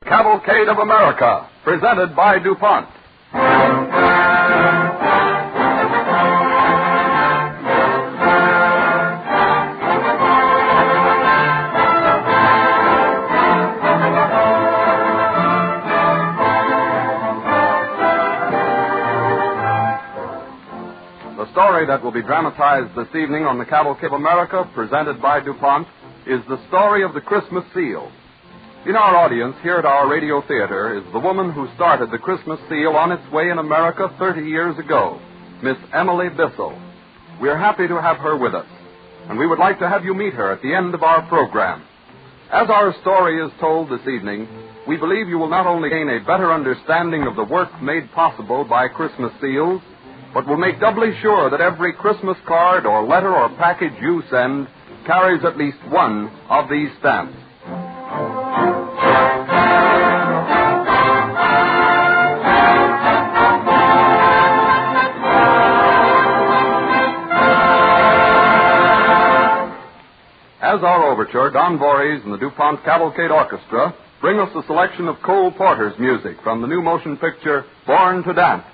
Cavalcade of America, presented by DuPont. The story that will be dramatized this evening on the Cavalcade of America, presented by DuPont, is the story of the Christmas seal. In our audience here at our radio theater is the woman who started the Christmas seal on its way in America 30 years ago, Miss Emily Bissell. We're happy to have her with us, and we would like to have you meet her at the end of our program. As our story is told this evening, we believe you will not only gain a better understanding of the work made possible by Christmas seals, but will make doubly sure that every Christmas card or letter or package you send carries at least one of these stamps. As our overture, Don Voorhees and the DuPont Cavalcade Orchestra bring us a selection of Cole Porter's music from the new motion picture Born to Dance.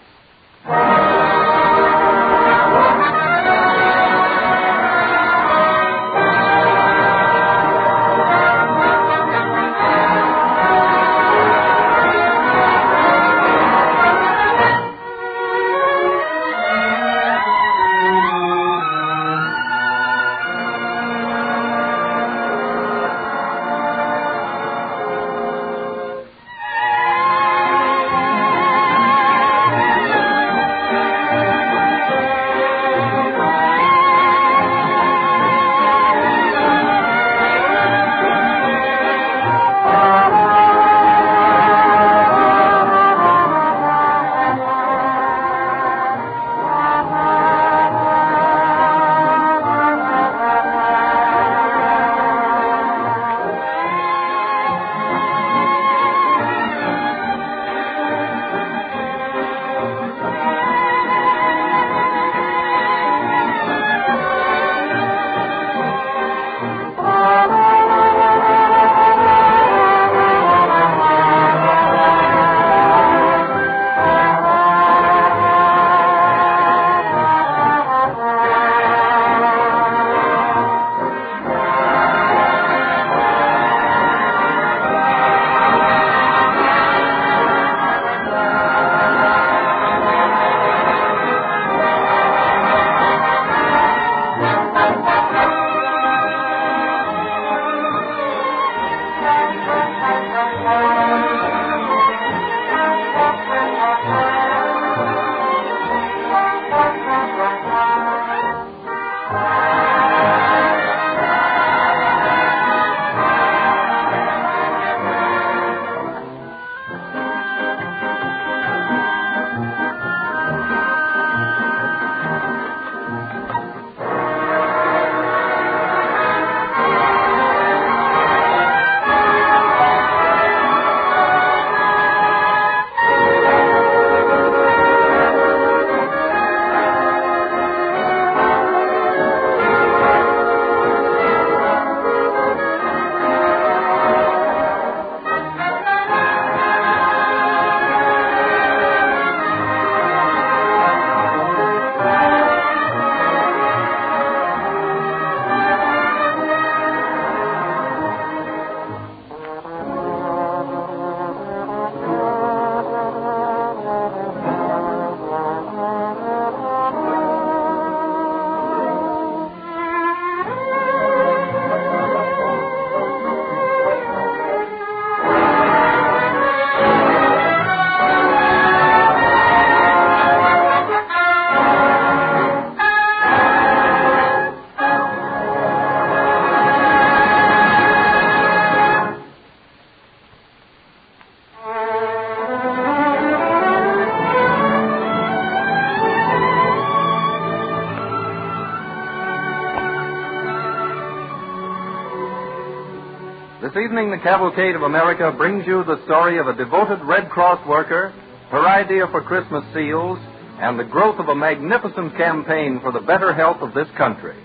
This evening, the Cavalcade of America brings you the story of a devoted Red Cross worker, her idea for Christmas seals, and the growth of a magnificent campaign for the better health of this country.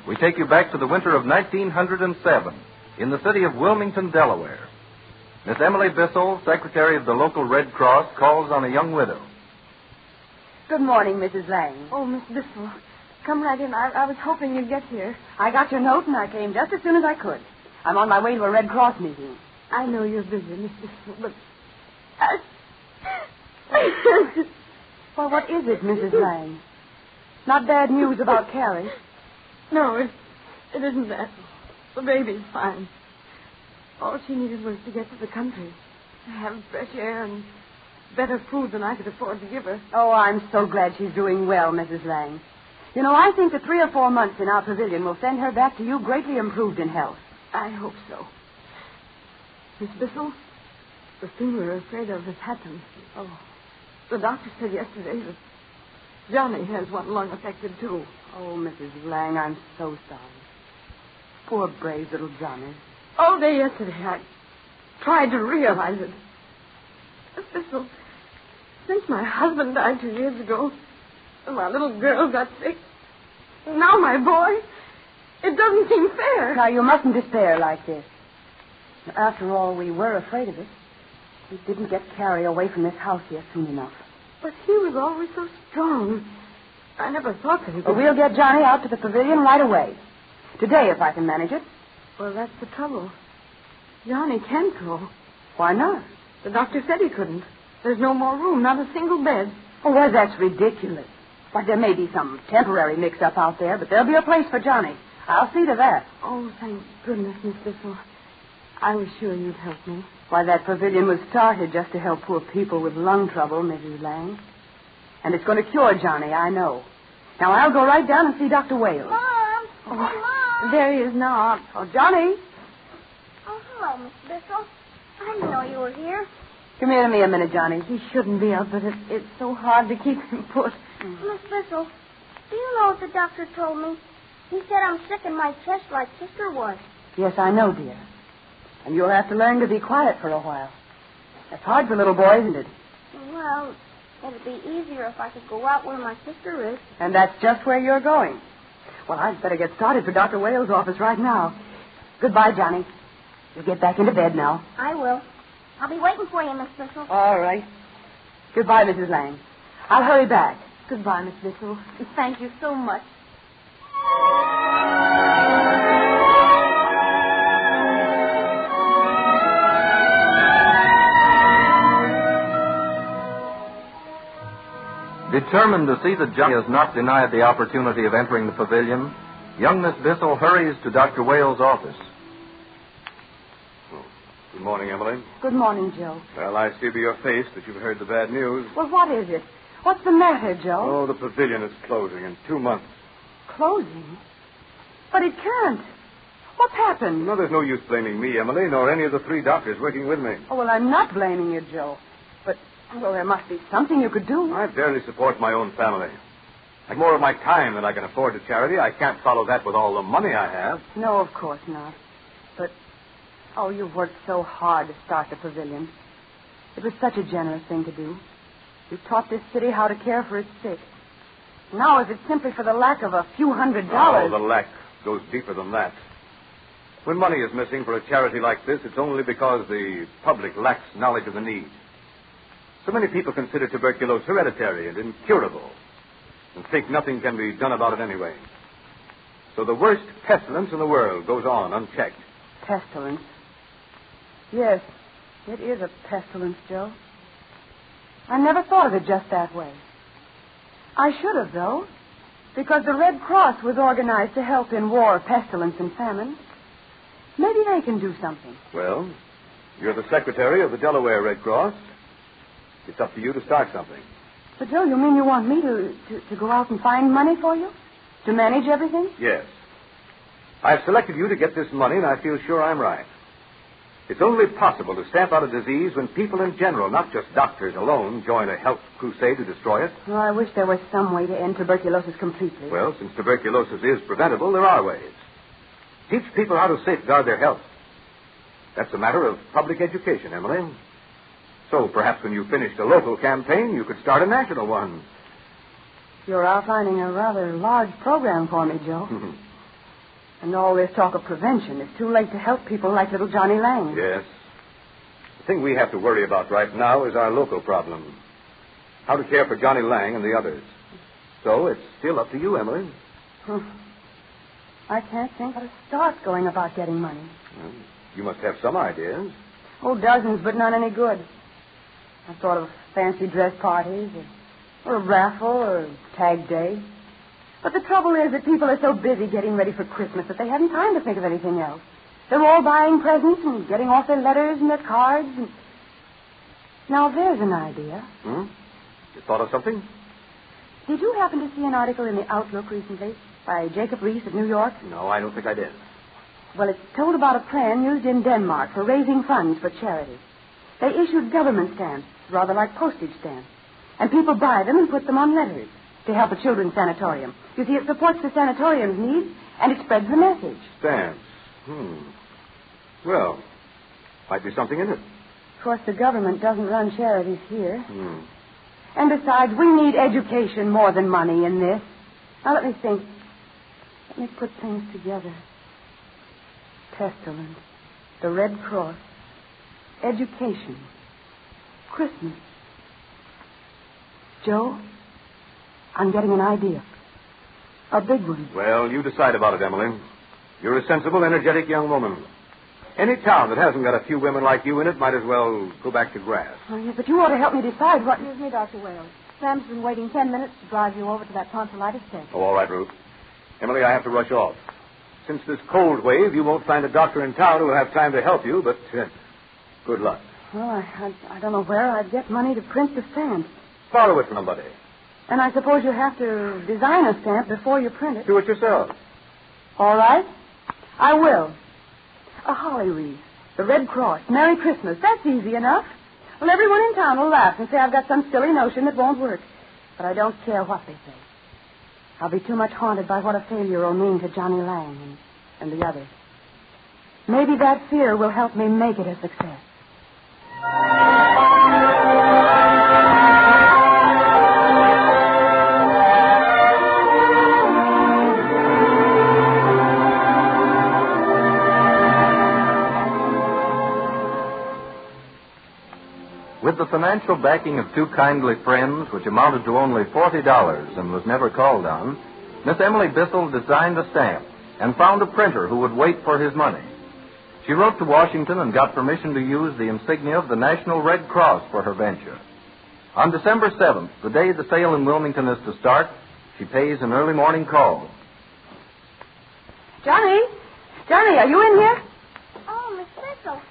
We take you back to the winter of 1907 in the city of Wilmington, Delaware. Miss Emily Bissell, secretary of the local Red Cross, calls on a young widow. Good morning, Mrs. Lang. Oh, Miss Bissell, come right in. I was hoping you'd get here. I got your note and I came just as soon as I could. I'm on my way to a Red Cross meeting. I know you're busy, Miss Bissell, but... Well, what is it, Mrs. Lang? Not bad news about Carrie. No, it isn't that. The baby's fine. All she needed was to get to the country, to have fresh air and better food than I could afford to give her. Oh, I'm so glad she's doing well, Mrs. Lang. You know, I think that 3 or 4 months in our pavilion will send her back to you greatly improved in health. I hope so. Miss Bissell, the thing we were afraid of has happened. Oh. The doctor said yesterday that Johnny has one lung affected, too. Oh, Mrs. Lang, I'm so sorry. Poor brave little Johnny. All day yesterday, I tried to realize it. Miss Bissell, since my husband died 2 years ago, and my little girl got sick, and now my boy, it doesn't seem fair. Now, you mustn't despair like this. After all, we were afraid of it. We didn't get Carrie away from this house yet soon enough. But he was always so strong. I never thought that he could... Well, we'll get Johnny out to the pavilion right away. Today, if I can manage it. Well, that's the trouble. Johnny can't go. Why not? The doctor said he couldn't. There's no more room, not a single bed. Oh, well, that's ridiculous. Why, there may be some temporary mix-up out there, but there'll be a place for Johnny. I'll see to that. Oh, thank goodness, Miss Bissell. I was sure you'd help me. Why, that pavilion was started just to help poor people with lung trouble, Mrs. Lang. And it's going to cure Johnny, I know. Now, I'll go right down and see Dr. Wales. Mom! Oh, Mom! There he is now. Oh, Johnny. Oh, hello, Miss Bissell. I didn't know you were here. Come here to me a minute, Johnny. He shouldn't be up, but it's so hard to keep him put. Miss Bissell, do you know what the doctor told me? He said I'm sick in my chest like Sister was. Yes, I know, dear. And you'll have to learn to be quiet for a while. That's hard for little boys, isn't it? Well, it'd be easier if I could go out where my sister is. And that's just where you're going. Well, I'd better get started for Dr. Wales' office right now. Goodbye, Johnny. You'll get back into bed now. I will. I'll be waiting for you, Miss Bissell. All right. Goodbye, Mrs. Lang. I'll hurry back. Goodbye, Miss Bissell. Thank you so much. Determined to see that Johnny is not denied the opportunity of entering the pavilion, young Miss Bissell hurries to Dr. Wales' office. Good morning, Emily. Good morning, Joe. Well, I see by your face that you've heard the bad news. Well, what is it? What's the matter, Joe? Oh, the pavilion is closing in 2 months. Closing? But it can't. What's happened? No, there's no use blaming me, Emily, nor any of the 3 doctors working with me. Oh, well, I'm not blaming you, Joe. But, well, there must be something you could do. I barely support my own family. Like more of my time than I can afford to charity. I can't follow that with all the money I have. No, of course not. But, oh, you've worked so hard to start the pavilion. It was such a generous thing to do. You taught this city how to care for its sick. Now, if it's simply for the lack of a few $100s... Oh, the lack goes deeper than that. When money is missing for a charity like this, it's only because the public lacks knowledge of the need. So many people consider tuberculosis hereditary and incurable and think nothing can be done about it anyway. So the worst pestilence in the world goes on unchecked. Pestilence? Yes, it is a pestilence, Joe. I never thought of it just that way. I should have, though, because the Red Cross was organized to help in war, pestilence, and famine. Maybe they can do something. Well, you're the secretary of the Delaware Red Cross. It's up to you to start something. But, Joe, you mean you want me to go out and find money for you? To manage everything? Yes. I've selected you to get this money, and I feel sure I'm right. It's only possible to stamp out a disease when people in general, not just doctors alone, join a health crusade to destroy it. Well, I wish there was some way to end tuberculosis completely. Well, since tuberculosis is preventable, there are ways. Teach people how to safeguard their health. That's a matter of public education, Emily. So perhaps when you finished a local campaign, you could start a national one. You're outlining a rather large program for me, Joe. And all this talk of prevention is too late to help people like little Johnny Lang. Yes. The thing we have to worry about right now is our local problem. How to care for Johnny Lang and the others. So it's still up to you, Emily. I can't think how to start going about getting money. Well, you must have some ideas. Oh, dozens, but none any good. I've thought of fancy dress parties, or a raffle, or a tag day. But the trouble is that people are so busy getting ready for Christmas that they haven't time to think of anything else. They're all buying presents and getting off their letters and their cards. And... Now, there's an idea. You thought of something? Did you happen to see an article in the Outlook recently by Jacob Reese of New York? No, I don't think I did. Well, it told about a plan used in Denmark for raising funds for charity. They issued government stamps, rather like postage stamps. And people buy them and put them on letters to help a children's sanatorium. You see, it supports the sanatorium's needs, and it spreads the message. Stamps. Well, might be something in it. Of course, the government doesn't run charities here. And besides, we need education more than money in this. Now, let me think. Let me put things together. Pestilence, the Red Cross, education, Christmas. Joe, I'm getting an idea. A big one. Well, you decide about it, Emily. You're a sensible, energetic young woman. Any town that hasn't got a few women like you in it might as well go back to grass. Oh, yes, but you ought to help me decide what... Excuse me, Dr. Wales. Sam's been waiting 10 minutes to drive you over to that tonsillitis test. Oh, all right, Ruth. Emily, I have to rush off. Since this cold wave, you won't find a doctor in town who will have time to help you, but good luck. Well, I don't know where I'd get money to print the stamp. Borrow it from somebody. And I suppose you have to design a stamp before you print it. Do it yourself. All right. I will. A holly wreath, the Red Cross, Merry Christmas. That's easy enough. Well, everyone in town will laugh and say I've got some silly notion that won't work. But I don't care what they say. I'll be too much haunted by what a failure will mean to Johnny Lang and the others. Maybe that fear will help me make it a success. With the financial backing of two kindly friends, which amounted to only $40 and was never called on, Miss Emily Bissell designed a stamp and found a printer who would wait for his money. She wrote to Washington and got permission to use the insignia of the National Red Cross for her venture. On December 7th, the day the sale in Wilmington is to start, she pays an early morning call. Johnny, are you in here? Oh, Miss Bissell.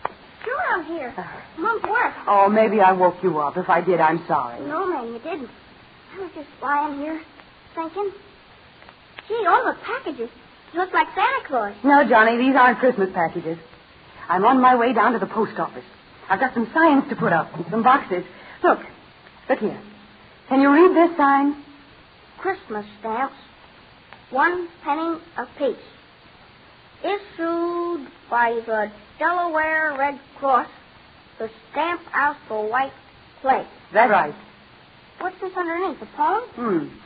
Sure, I'm here. Mom's work. Oh, maybe I woke you up. If I did, I'm sorry. No, ma'am, you didn't. I was just lying here thinking. Gee, all the packages look like Santa Claus. No, Johnny, these aren't Christmas packages. I'm on my way down to the post office. I've got some signs to put up and some boxes. Look here. Can you read this sign? Christmas stamps, 1 penny apiece. Issued by the Delaware Red Cross, the Stamp Out for White Plate. That's right. What's this underneath, a poem?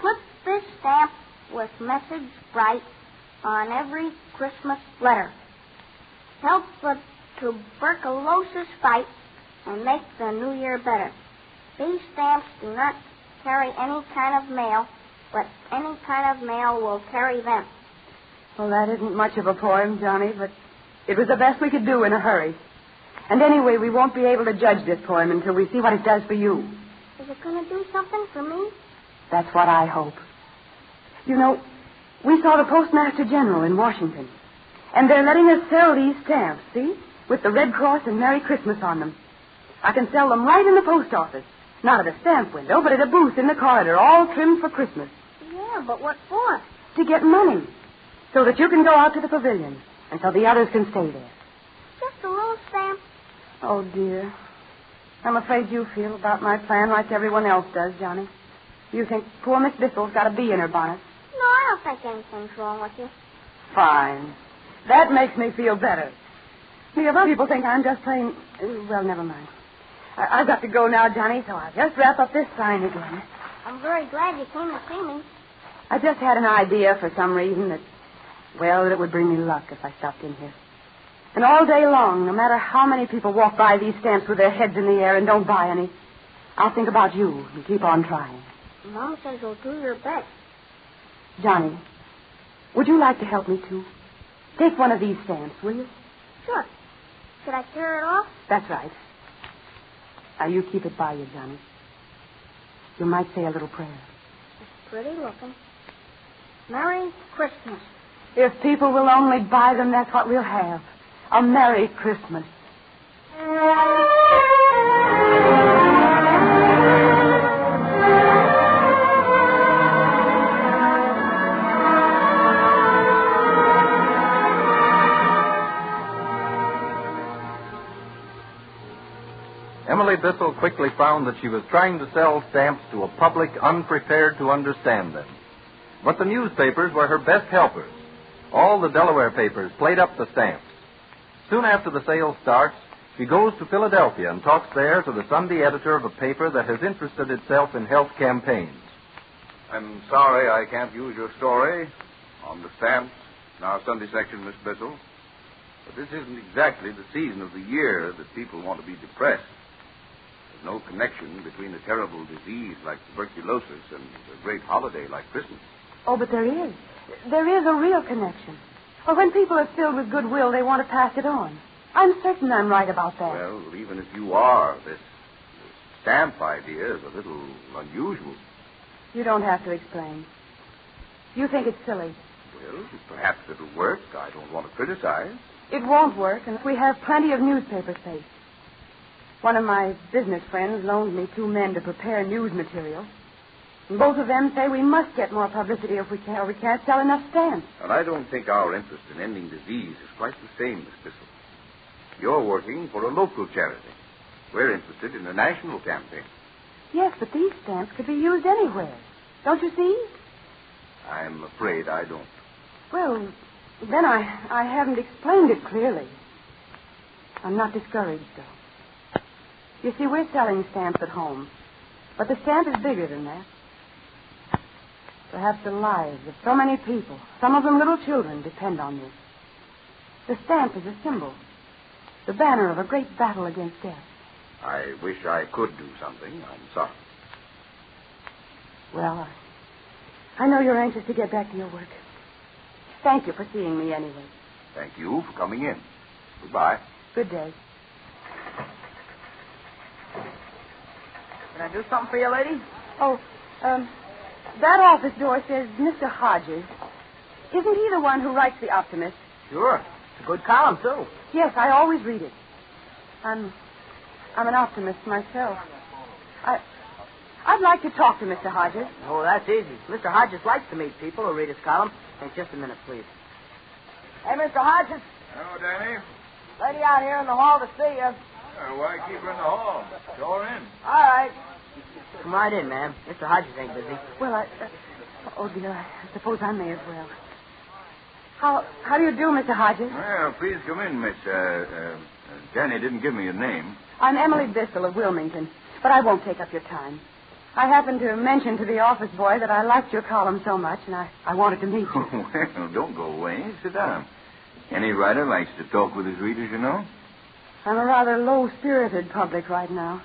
Put this stamp with message bright on every Christmas letter. Help the tuberculosis fight and make the new year better. These stamps do not carry any kind of mail, but any kind of mail will carry them. Well, that isn't much of a poem, Johnny, but it was the best we could do in a hurry. And anyway, we won't be able to judge this poem until we see what it does for you. Is it going to do something for me? That's what I hope. You know, we saw the Postmaster General in Washington, and they're letting us sell these stamps, see? With the Red Cross and Merry Christmas on them. I can sell them right in the post office. Not at a stamp window, but at a booth in the corridor, all trimmed for Christmas. Yeah, but what for? To get money. So that you can go out to the pavilion, and so the others can stay there. Just a little stamp. Oh, dear. I'm afraid you feel about my plan like everyone else does, Johnny. You think poor Miss Bissell's got a bee in her bonnet. No, I don't think anything's wrong with you. Fine. That makes me feel better. See, if other people think I'm just plain... Well, never mind. I've got to go now, Johnny, so I'll just wrap up this sign again. I'm very glad you came to see me. I just had an idea for some reason that it would bring me luck if I stopped in here. And all day long, no matter how many people walk by these stamps with their heads in the air and don't buy any, I'll think about you and keep on trying. Mom says you'll do your best. Johnny, would you like to help me, too? Take one of these stamps, will you? Sure. Should I tear it off? That's right. Now, you keep it by you, Johnny. You might say a little prayer. It's pretty looking. Merry Christmas. If people will only buy them, that's what we'll have. A Merry Christmas. Emily Bissell quickly found that she was trying to sell stamps to a public unprepared to understand them. But the newspapers were her best helpers. All the Delaware papers played up the stamps. Soon after the sale starts, she goes to Philadelphia and talks there to the Sunday editor of a paper that has interested itself in health campaigns. I'm sorry I can't use your story on the stamps in our Sunday section, Miss Bissell. But this isn't exactly the season of the year that people want to be depressed. There's no connection between a terrible disease like tuberculosis and a great holiday like Christmas. Oh, but there is. There is a real connection. Well, when people are filled with goodwill, they want to pass it on. I'm certain I'm right about that. Well, even if you are, this stamp idea is a little unusual. You don't have to explain. You think it's silly. Well, perhaps it'll work. I don't want to criticize. It won't work, and we have plenty of newspaper space. One of my business friends loaned me 2 men to prepare news material. And both of them say we must get more publicity if we can, or we can't sell enough stamps. And I don't think our interest in ending disease is quite the same, Miss Bissell. You're working for a local charity. We're interested in a national campaign. Yes, but these stamps could be used anywhere. Don't you see? I'm afraid I don't. Well, then I haven't explained it clearly. I'm not discouraged, though. You see, we're selling stamps at home. But the stamp is bigger than that. Perhaps the lives of so many people, some of them little children, depend on this. The stamp is a symbol, the banner of a great battle against death. I wish I could do something. I'm sorry. Well, I know you're anxious to get back to your work. Thank you for seeing me anyway. Thank you for coming in. Goodbye. Good day. Can I do something for you, lady? Oh, that office door says Mr. Hodges. Isn't he the one who writes The Optimist? Sure. It's a good column, too. Yes, I always read it. I'm an optimist myself. I'd like to talk to Mr. Hodges. Oh, that's easy. Mr. Hodges likes to meet people who read his column. Hey, just a minute, please. Hey, Mr. Hodges. Hello, Danny. Lady out here in the hall to see you. Why keep her in the hall? Show her in. All right. Come right in, ma'am. Mr. Hodges ain't busy. Well, oh, dear, I suppose I may as well. How do you do, Mr. Hodges? Well, please come in, Miss. Danny didn't give me your name. I'm Emily Bissell of Wilmington, but I won't take up your time. I happened to mention to the office boy that I liked your column so much, and I wanted to meet you. Well, don't go away. Sit down. Any writer likes to talk with his readers, you know. I'm a rather low-spirited public right now.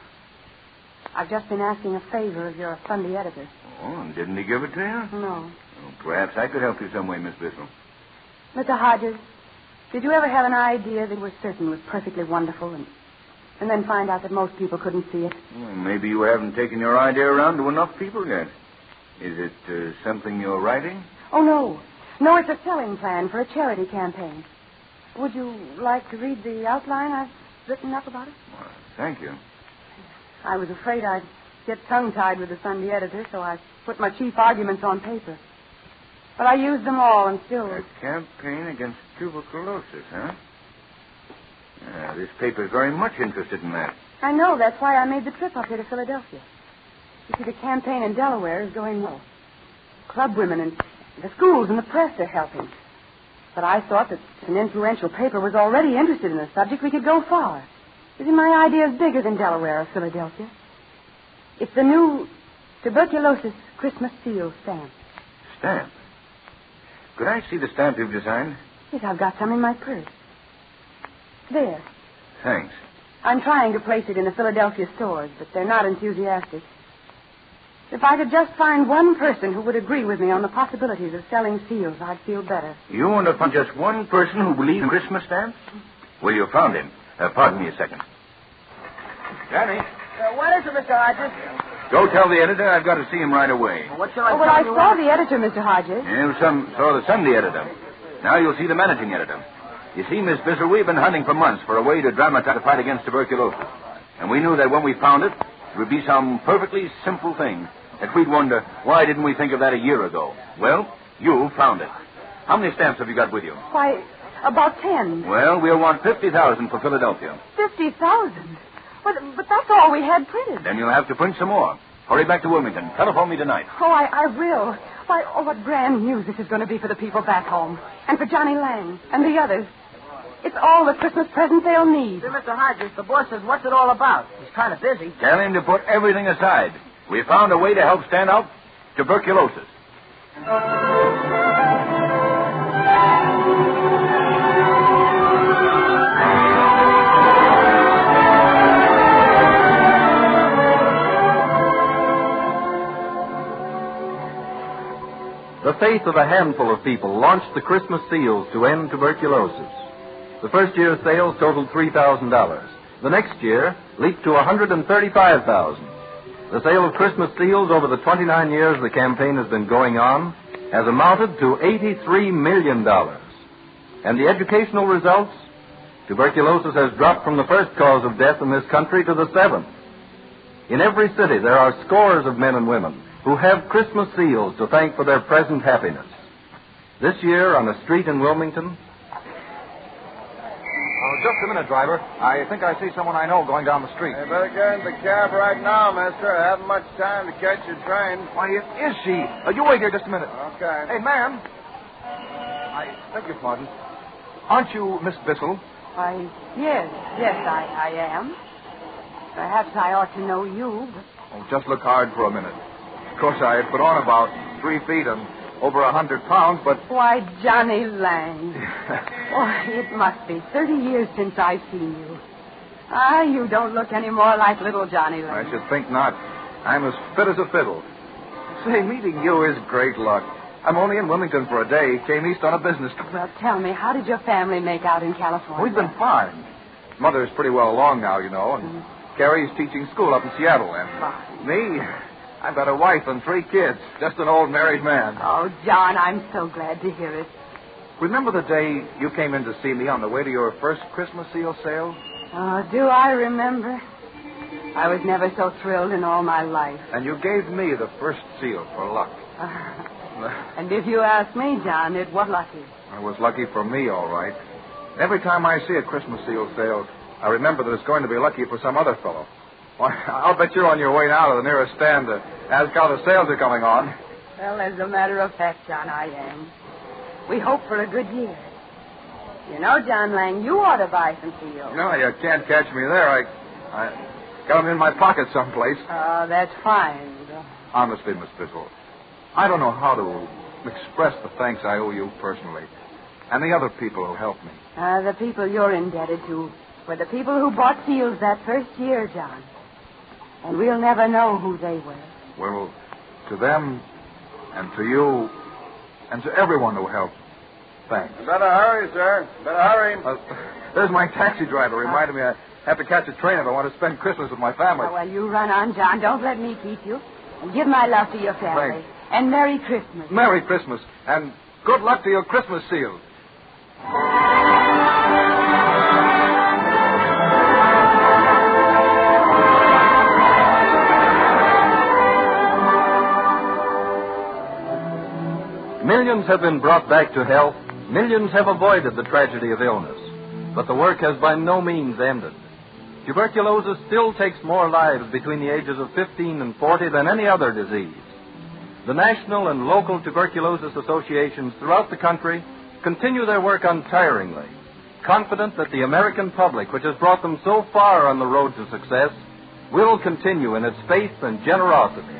I've just been asking a favor of your Sunday editor. Oh, and didn't he give it to you? No. Well, perhaps I could help you some way, Miss Bissell. Mr. Hodges, did you ever have an idea that was certain was perfectly wonderful and then find out that most people couldn't see it? Well, maybe you haven't taken your idea around to enough people yet. Is it something you're writing? Oh, no. No, it's a selling plan for a charity campaign. Would you like to read the outline I've written up about it? Well, thank you. I was afraid I'd get tongue-tied with the Sunday editor, so I put my chief arguments on paper. But I used them all and still... A campaign against tuberculosis, huh? This paper's very much interested in that. I know. That's why I made the trip up here to Philadelphia. You see, the campaign in Delaware is going well. Club women and the schools and the press are helping. But I thought that if an influential paper was already interested in the subject, we could go far. You see, my idea is bigger than Delaware or Philadelphia. It's the new tuberculosis Christmas seal stamp. Stamp? Could I see the stamp you've designed? Yes, I've got some in my purse. There. Thanks. I'm trying to place it in the Philadelphia stores, but they're not enthusiastic. If I could just find one person who would agree with me on the possibilities of selling seals, I'd feel better. You want to find just one person who believes in Christmas stamps? Well, you found him. Pardon me a second. Danny. What is it, Mr. Hodges? Go tell the editor I've got to see him right away. Well, what shall I Oh, well, tell I you? saw the editor, Mr. Hodges. You saw the Sunday editor. Now you'll see the managing editor. You see, Miss Bissell, we've been hunting for months for a way to dramatize the fight against tuberculosis. And we knew that when we found it, it would be some perfectly simple thing that we'd wonder, why didn't we think of that a year ago? Well, you found it. How many stamps have you got with you? Why, about 10. Well, we'll want 50,000 for Philadelphia. 50,000? But that's all we had printed. Then you'll have to print some more. Hurry back to Wilmington. Telephone me tonight. Oh, I will. Why, oh, what grand news this is going to be for the people back home. And for Johnny Lang. And the others. It's all the Christmas present they'll need. Say, Mr. Hodges, the boss says, what's it all about? He's kind of busy. Tell him to put everything aside. We found a way to help stand out tuberculosis. The faith of a handful of people launched the Christmas seals to end tuberculosis. The first year's sales totaled $3,000. The next year leaped to $135,000. The sale of Christmas seals over the 29 years the campaign has been going on has amounted to $83 million. And the educational results? Tuberculosis has dropped from the first cause of death in this country to the seventh. In every city, there are scores of men and women who have Christmas seals to thank for their present happiness. This year, on a street in Wilmington... Oh, just a minute, driver. I think I see someone I know going down the street. You better get in the cab right now, mister. I haven't much time to catch your train. Why, it is she. You wait here just a minute. Okay. Hey, ma'am. I beg your pardon. Aren't you Miss Bissell? Why, yes, I am. Perhaps I ought to know you, but... Oh, just look hard for a minute. Of course, I put on about 3 feet and over 100 pounds, but... Why, Johnny Lang. Oh, it must be 30 years since I've seen you. You don't look any more like little Johnny Lang. I should think not. I'm as fit as a fiddle. Say, meeting you is great luck. I'm only in Wilmington for a day. Came east on a business trip. Well, tell me, how did your family make out in California? We've been fine. Mother's pretty well along now, you know, and Carrie's teaching school up in Seattle. And me, I've got a wife and 3 kids. Just an old married man. Oh, John, I'm so glad to hear it. Remember the day you came in to see me on the way to your first Christmas seal sale? Oh, do I remember? I was never so thrilled in all my life. And you gave me the first seal for luck. And if you ask me, John, it was lucky. It was lucky for me, all right. Every time I see a Christmas seal sale, I remember that it's going to be lucky for some other fellow. Why, I'll bet you're on your way now to the nearest stand to ask how the sales are coming on. Well, as a matter of fact, John, I am. We hope for a good year. You know, John Lang, you ought to buy some seals. No, you can't catch me there. I got them in my pocket someplace. Oh, that's fine. Honestly, Miss Bissell, I don't know how to express the thanks I owe you personally and the other people who helped me. The people you're indebted to were the people who bought seals that first year, John. And we'll never know who they were. Well, to them and to you and to everyone who helped, thanks. Better hurry, sir. Better hurry. There's my taxi driver reminding me I have to catch a train if I want to spend Christmas with my family. Oh, well, you run on, John. Don't let me keep you. And give my love to your family. Thanks. And Merry Christmas. Merry Christmas, and good luck to your Christmas seals. Millions have been brought back to health. Millions have avoided the tragedy of illness. But the work has by no means ended. Tuberculosis still takes more lives between the ages of 15 and 40 than any other disease. The national and local tuberculosis associations throughout the country continue their work untiringly, confident that the American public, which has brought them so far on the road to success, will continue in its faith and generosity.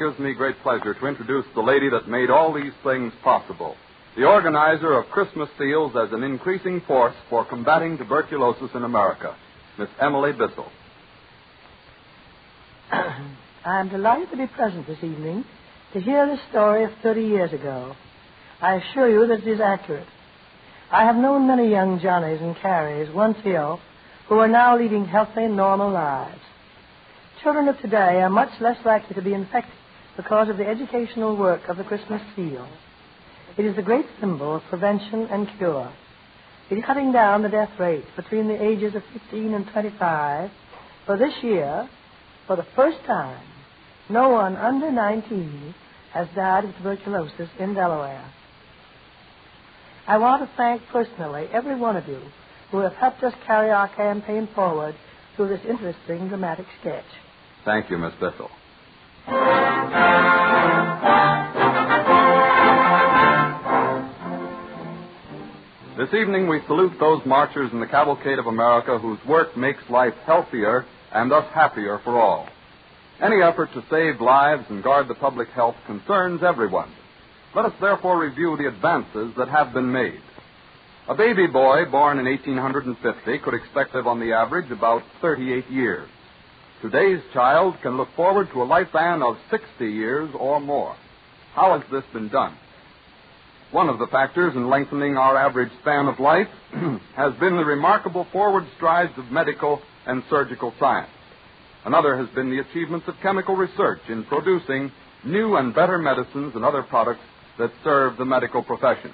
gives me great pleasure to introduce the lady that made all these things possible, the organizer of Christmas seals as an increasing force for combating tuberculosis in America, Miss Emily Bissell. I am delighted to be present this evening to hear the story of 30 years ago. I assure you that it is accurate. I have known many young Johnnies and Carries, once ill, who are now leading healthy, normal lives. Children of today are much less likely to be infected because of the educational work of the Christmas seal. It is the great symbol of prevention and cure. It is cutting down the death rate between the ages of 15 and 25. For this year, for the first time, no one under 19 has died of tuberculosis in Delaware. I want to thank personally every one of you who have helped us carry our campaign forward through this interesting dramatic sketch. Thank you, Miss Bissell. This evening we salute those marchers in the Cavalcade of America whose work makes life healthier and thus happier for all. Any effort to save lives and guard the public health concerns everyone. Let us therefore review the advances that have been made. A baby boy born in 1850 could expect to live on the average about 38 years. Today's child can look forward to a lifespan of 60 years or more. How has this been done? One of the factors in lengthening our average span of life has been the remarkable forward strides of medical and surgical science. Another has been the achievements of chemical research in producing new and better medicines and other products that serve the medical profession.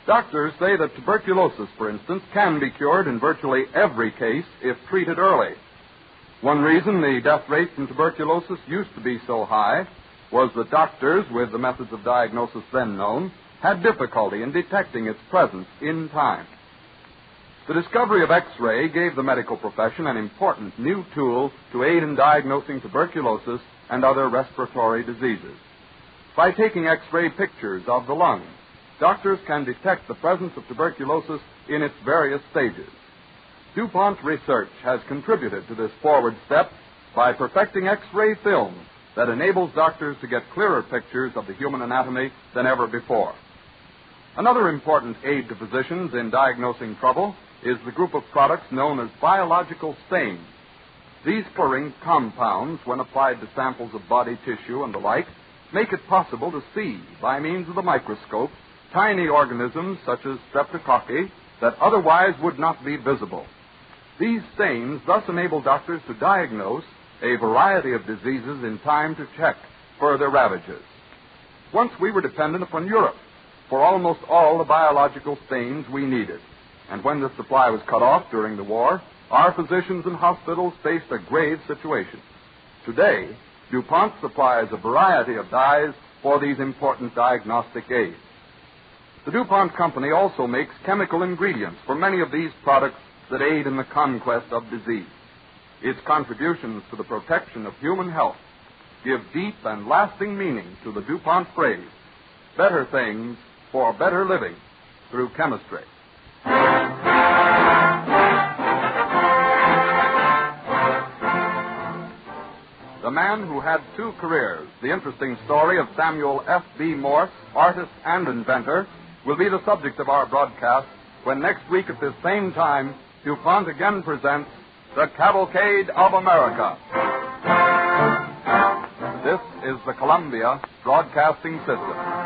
Doctors say that tuberculosis, for instance, can be cured in virtually every case if treated early. One reason the death rate from tuberculosis used to be so high was that doctors, with the methods of diagnosis then known, had difficulty in detecting its presence in time. The discovery of X-ray gave the medical profession an important new tool to aid in diagnosing tuberculosis and other respiratory diseases. By taking X-ray pictures of the lungs, doctors can detect the presence of tuberculosis in its various stages. DuPont research has contributed to this forward step by perfecting X-ray films that enables doctors to get clearer pictures of the human anatomy than ever before. Another important aid to physicians in diagnosing trouble is the group of products known as biological stains. These coloring compounds, when applied to samples of body tissue and the like, make it possible to see, by means of the microscope, tiny organisms such as streptococci that otherwise would not be visible. These stains thus enable doctors to diagnose a variety of diseases in time to check further ravages. Once we were dependent upon Europe for almost all the biological stains we needed, and when this supply was cut off during the war, our physicians and hospitals faced a grave situation. Today, DuPont supplies a variety of dyes for these important diagnostic aids. The DuPont company also makes chemical ingredients for many of these products that aid in the conquest of disease. Its contributions to the protection of human health give deep and lasting meaning to the DuPont phrase, better things for better living through chemistry. The Man Who Had Two Careers, the interesting story of Samuel F.B. Morse, artist and inventor, will be the subject of our broadcast when next week at this same time, DuPont again presents the Cavalcade of America. This is the Columbia Broadcasting System.